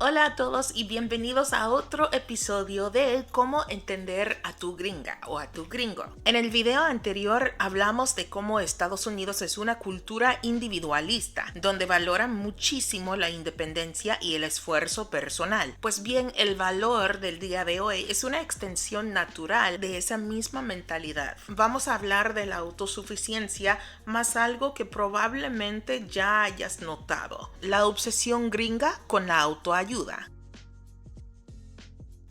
Hola a todos y bienvenidos a otro episodio de Cómo entender a tu gringa o a tu gringo. En el video anterior hablamos de cómo Estados Unidos es una cultura individualista, donde valoran muchísimo la independencia y el esfuerzo personal. Pues bien, el valor del día de hoy es una extensión natural de esa misma mentalidad. Vamos a hablar de la autosuficiencia, más algo que probablemente ya hayas notado: la obsesión gringa con la autoayuda.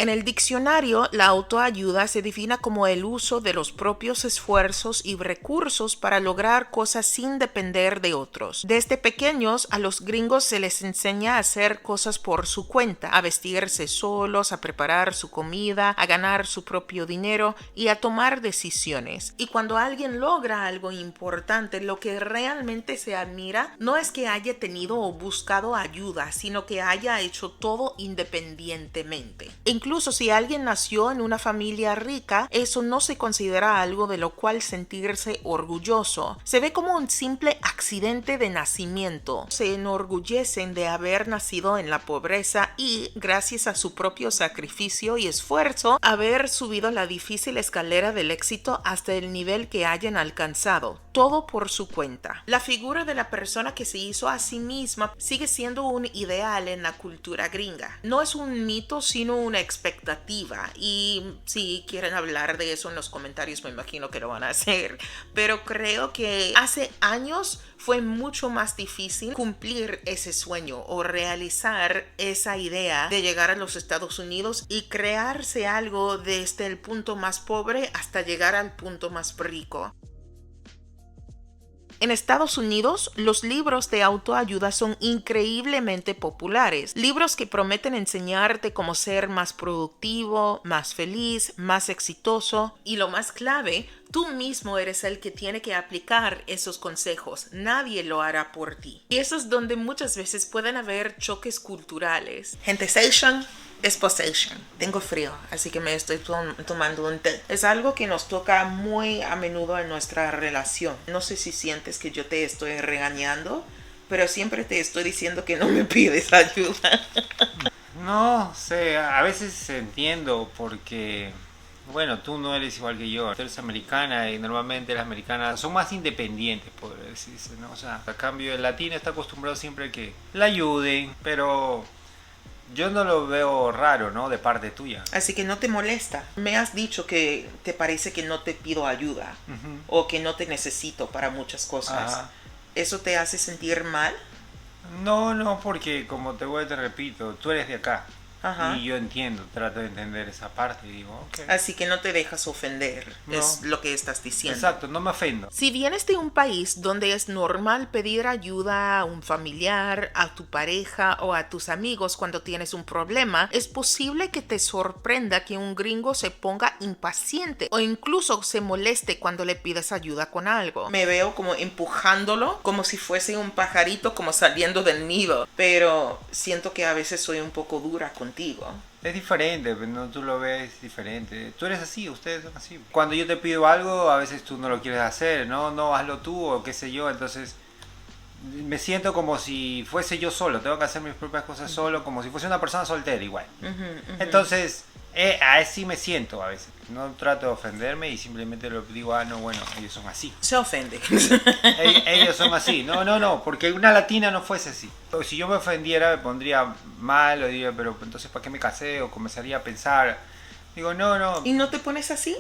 En el diccionario, la autoayuda se define como el uso de los propios esfuerzos y recursos para lograr cosas sin depender de otros. Desde pequeños, a los gringos se les enseña a hacer cosas por su cuenta, a vestirse solos, a preparar su comida, a ganar su propio dinero y a tomar decisiones. Y cuando alguien logra algo importante, lo que realmente se admira no es que haya tenido o buscado ayuda, sino que haya hecho todo independientemente. Incluso si alguien nació en una familia rica, eso no se considera algo de lo cual sentirse orgulloso. Se ve como un simple accidente de nacimiento. Se enorgullecen de haber nacido en la pobreza y, gracias a su propio sacrificio y esfuerzo, haber subido la difícil escalera del éxito hasta el nivel que hayan alcanzado. Todo por su cuenta. La figura de la persona que se hizo a sí misma sigue siendo un ideal en la cultura gringa. No es un mito, sino una expectativa, y si quieren hablar de eso en los comentarios me imagino que lo van a hacer, pero creo que hace años fue mucho más difícil cumplir ese sueño o realizar esa idea de llegar a los Estados Unidos y crearse algo desde el punto más pobre hasta llegar al punto más rico. En Estados Unidos, los libros de autoayuda son increíblemente populares. Libros que prometen enseñarte cómo ser más productivo, más feliz, más exitoso. Y lo más clave, tú mismo eres el que tiene que aplicar esos consejos. Nadie lo hará por ti. Y eso es donde muchas veces pueden haber choques culturales. Gentesation es possession. Tengo frío, así que me estoy tomando un té. Es algo que nos toca muy a menudo en nuestra relación. No sé si sientes que yo te estoy regañando, pero siempre te estoy diciendo que no me pides ayuda. No sé, a veces entiendo porque, bueno, tú no eres igual que yo. Tú eres americana y normalmente las americanas son más independientes, podría decirse, ¿no? O sea, a cambio el latino está acostumbrado siempre a que la ayuden, pero yo no lo veo raro, ¿no? De parte tuya. Así que no te molesta. Me has dicho que te parece que no te pido ayuda o que no te necesito para muchas cosas. Ajá. ¿Eso te hace sentir mal? No, porque como te repito, tú eres de acá. Ajá. Y yo entiendo, trato de entender esa parte y digo, ok. Así que no te dejas ofender, No. es lo que estás diciendo. Exacto, no me ofendo. Si vienes de un país donde es normal pedir ayuda a un familiar, a tu pareja o a tus amigos cuando tienes un problema, es posible que te sorprenda que un gringo se ponga impaciente o incluso se moleste cuando le pides ayuda con algo. Me veo como empujándolo, como si fuese un pajarito como saliendo del nido, pero siento que a veces soy un poco dura contigo. Es diferente, no, tú lo ves diferente. Tú eres así, ustedes son así. Cuando yo te pido algo, a veces tú no lo quieres hacer, no, hazlo tú o qué sé yo. Entonces me siento como si fuese yo solo, tengo que hacer mis propias cosas solo, como si fuese una persona soltera igual. Entonces, así me siento a veces. No trato de ofenderme y simplemente lo digo, no, bueno, ellos son así. Se ofende. Ellos son así. No, porque una latina no fuese así. Si yo me ofendiera me pondría mal, o diría, pero entonces ¿para qué me casé? O comenzaría a pensar. Digo, no. ¿Y no te pones así?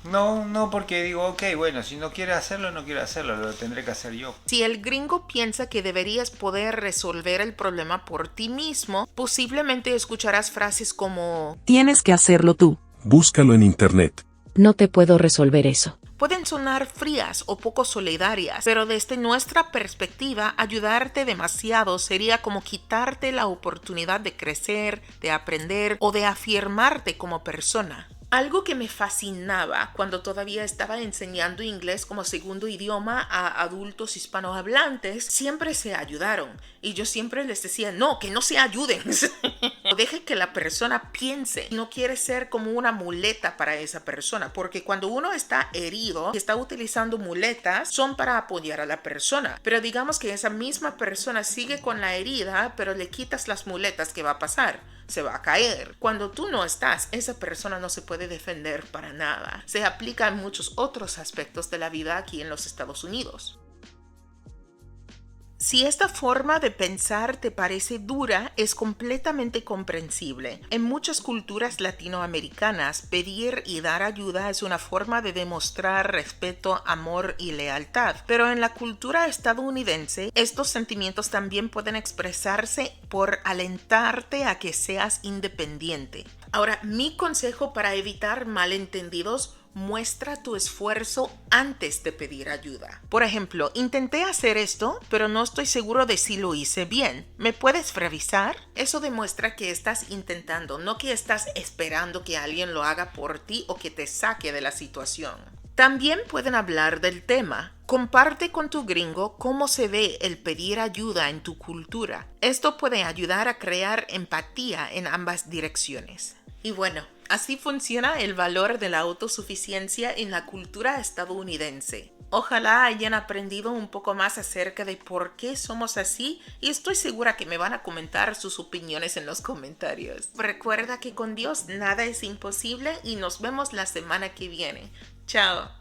No, porque digo, ok, bueno, si no quiere hacerlo, no quiere hacerlo, lo tendré que hacer yo. Si el gringo piensa que deberías poder resolver el problema por ti mismo, posiblemente escucharás frases como: tienes que hacerlo tú. Búscalo en internet. No te puedo resolver eso. Pueden sonar frías o poco solidarias, pero desde nuestra perspectiva, ayudarte demasiado sería como quitarte la oportunidad de crecer, de aprender o de afirmarte como persona. Algo que me fascinaba cuando todavía estaba enseñando inglés como segundo idioma a adultos hispanohablantes, siempre se ayudaron. Y yo siempre les decía, no, que no se ayuden. Deje que la persona piense. No quiere ser como una muleta para esa persona, porque cuando uno está herido y está utilizando muletas, son para apoyar a la persona. Pero digamos que esa misma persona sigue con la herida, pero le quitas las muletas, ¿qué va a pasar? Se va a caer. Cuando tú no estás, esa persona no se puede defender para nada. Se aplica en muchos otros aspectos de la vida aquí en los Estados Unidos. Si esta forma de pensar te parece dura, es completamente comprensible. En muchas culturas latinoamericanas, pedir y dar ayuda es una forma de demostrar respeto, amor y lealtad. Pero en la cultura estadounidense, estos sentimientos también pueden expresarse por alentarte a que seas independiente. Ahora, mi consejo para evitar malentendidos: muestra tu esfuerzo antes de pedir ayuda. Por ejemplo, intenté hacer esto, pero no estoy seguro de si lo hice bien. ¿Me puedes revisar? Eso demuestra que estás intentando, no que estás esperando que alguien lo haga por ti o que te saque de la situación. También pueden hablar del tema. Comparte con tu gringo cómo se ve el pedir ayuda en tu cultura. Esto puede ayudar a crear empatía en ambas direcciones. Y bueno, así funciona el valor de la autosuficiencia en la cultura estadounidense. Ojalá hayan aprendido un poco más acerca de por qué somos así y estoy segura que me van a comentar sus opiniones en los comentarios. Recuerda que con Dios nada es imposible y nos vemos la semana que viene. Chao.